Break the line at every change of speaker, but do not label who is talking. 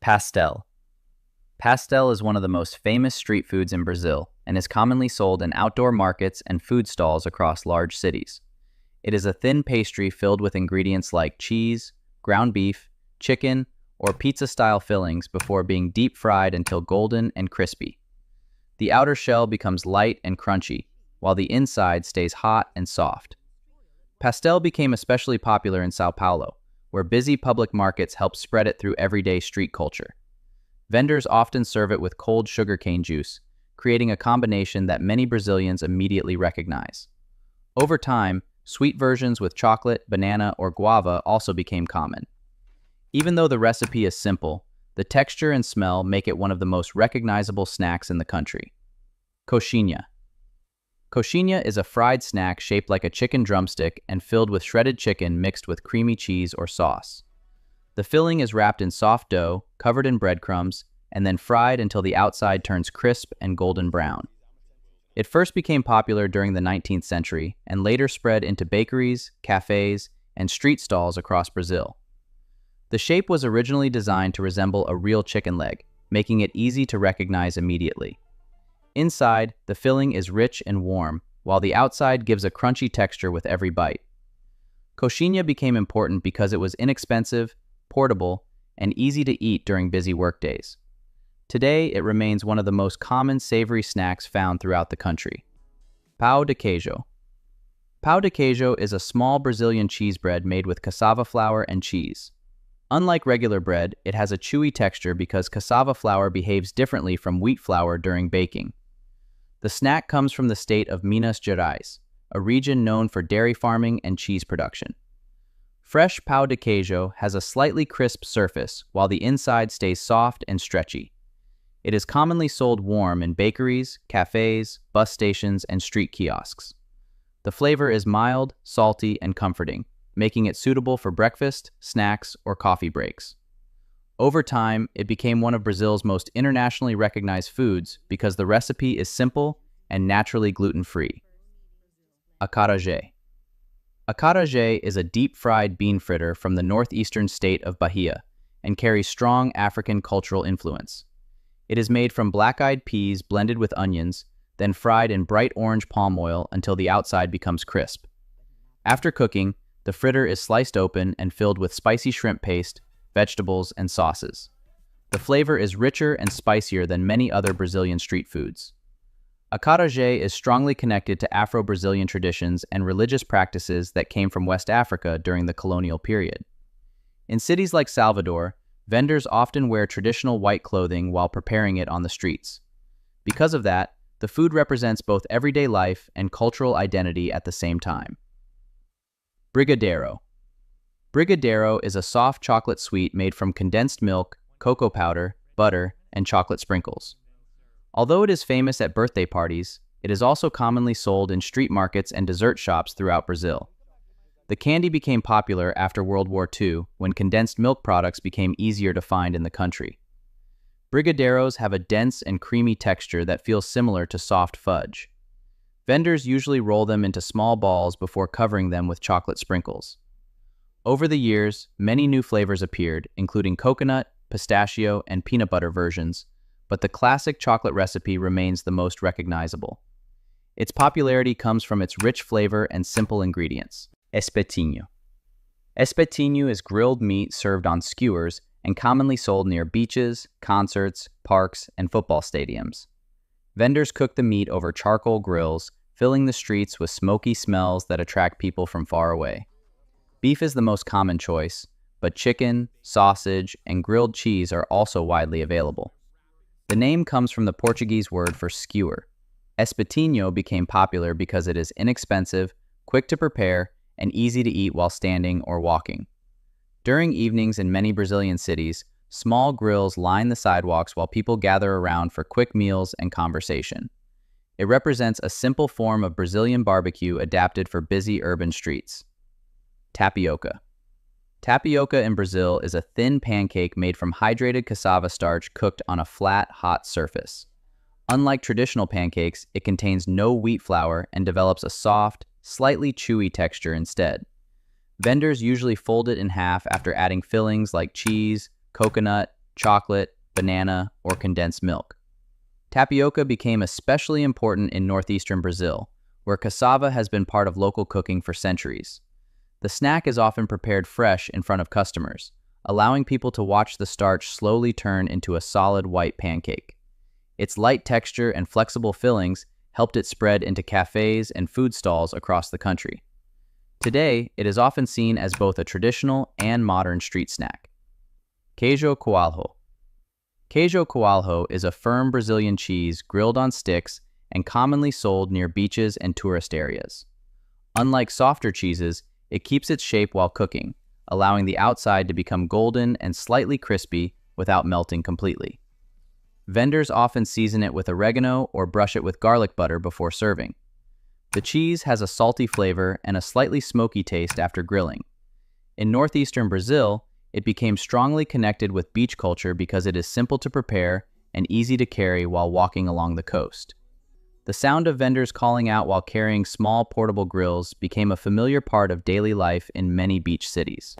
Pastel. Pastel is one of the most famous street foods in Brazil and is commonly sold in outdoor markets and food stalls across large cities. It is a thin pastry filled with ingredients like cheese, ground beef, chicken, or pizza-style fillings before being deep fried until golden and crispy. The outer shell becomes light and crunchy, while the inside stays hot and soft. Pastel became especially popular in São Paulo, where busy public markets help spread it through everyday street culture. Vendors often serve it with cold sugarcane juice, creating a combination that many Brazilians immediately recognize. Over time, sweet versions with chocolate, banana, or guava also became common. Even though the recipe is simple, the texture and smell make it one of the most recognizable snacks in the country. Coxinha. Coxinha is a fried snack shaped like a chicken drumstick and filled with shredded chicken mixed with creamy cheese or sauce. The filling is wrapped in soft dough, covered in breadcrumbs, and then fried until the outside turns crisp and golden brown. It first became popular during the 19th century and later spread into bakeries, cafes, and street stalls across Brazil. The shape was originally designed to resemble a real chicken leg, making it easy to recognize immediately. Inside, the filling is rich and warm, while the outside gives a crunchy texture with every bite. Coxinha became important because it was inexpensive, portable, and easy to eat during busy workdays. Today, it remains one of the most common savory snacks found throughout the country. Pão de Queijo. Pão de Queijo is a small Brazilian cheese bread made with cassava flour and cheese. Unlike regular bread, it has a chewy texture because cassava flour behaves differently from wheat flour during baking. The snack comes from the state of Minas Gerais, a region known for dairy farming and cheese production. Fresh pão de queijo has a slightly crisp surface, while the inside stays soft and stretchy. It is commonly sold warm in bakeries, cafes, bus stations, and street kiosks. The flavor is mild, salty, and comforting, making it suitable for breakfast, snacks, or coffee breaks. Over time, it became one of Brazil's most internationally recognized foods because the recipe is simple and naturally gluten-free. Acarajé. Acarajé is a deep-fried bean fritter from the northeastern state of Bahia and carries strong African cultural influence. It is made from black-eyed peas blended with onions, then fried in bright orange palm oil until the outside becomes crisp. After cooking, the fritter is sliced open and filled with spicy shrimp paste, vegetables, and sauces. The flavor is richer and spicier than many other Brazilian street foods. Acarajé is strongly connected to Afro-Brazilian traditions and religious practices that came from West Africa during the colonial period. In cities like Salvador, vendors often wear traditional white clothing while preparing it on the streets. Because of that, the food represents both everyday life and cultural identity at the same time. Brigadeiro. Brigadeiro is a soft chocolate sweet made from condensed milk, cocoa powder, butter, and chocolate sprinkles. Although it is famous at birthday parties, it is also commonly sold in street markets and dessert shops throughout Brazil. The candy became popular after World War II when condensed milk products became easier to find in the country. Brigadeiros have a dense and creamy texture that feels similar to soft fudge. Vendors usually roll them into small balls before covering them with chocolate sprinkles. Over the years, many new flavors appeared, including coconut, pistachio, and peanut butter versions, but the classic chocolate recipe remains the most recognizable. Its popularity comes from its rich flavor and simple ingredients. Espetinho. Espetinho is grilled meat served on skewers and commonly sold near beaches, concerts, parks, and football stadiums. Vendors cook the meat over charcoal grills, filling the streets with smoky smells that attract people from far away. Beef is the most common choice, but chicken, sausage, and grilled cheese are also widely available. The name comes from the Portuguese word for skewer. Espetinho became popular because it is inexpensive, quick to prepare, and easy to eat while standing or walking. During evenings in many Brazilian cities, small grills line the sidewalks while people gather around for quick meals and conversation. It represents a simple form of Brazilian barbecue adapted for busy urban streets. Tapioca. Tapioca in Brazil is a thin pancake made from hydrated cassava starch cooked on a flat, hot surface. Unlike traditional pancakes, it contains no wheat flour and develops a soft, slightly chewy texture instead. Vendors usually fold it in half after adding fillings like cheese, coconut, chocolate, banana, or condensed milk. Tapioca became especially important in northeastern Brazil, where cassava has been part of local cooking for centuries. The snack is often prepared fresh in front of customers, allowing people to watch the starch slowly turn into a solid white pancake. Its light texture and flexible fillings helped it spread into cafes and food stalls across the country. Today, it is often seen as both a traditional and modern street snack. Queijo Coalho. Queijo Coalho is a firm Brazilian cheese grilled on sticks and commonly sold near beaches and tourist areas. Unlike softer cheeses, it keeps its shape while cooking, allowing the outside to become golden and slightly crispy without melting completely. Vendors often season it with oregano or brush it with garlic butter before serving. The cheese has a salty flavor and a slightly smoky taste after grilling. In northeastern Brazil, it became strongly connected with beach culture because it is simple to prepare and easy to carry while walking along the coast. The sound of vendors calling out while carrying small portable grills became a familiar part of daily life in many beach cities.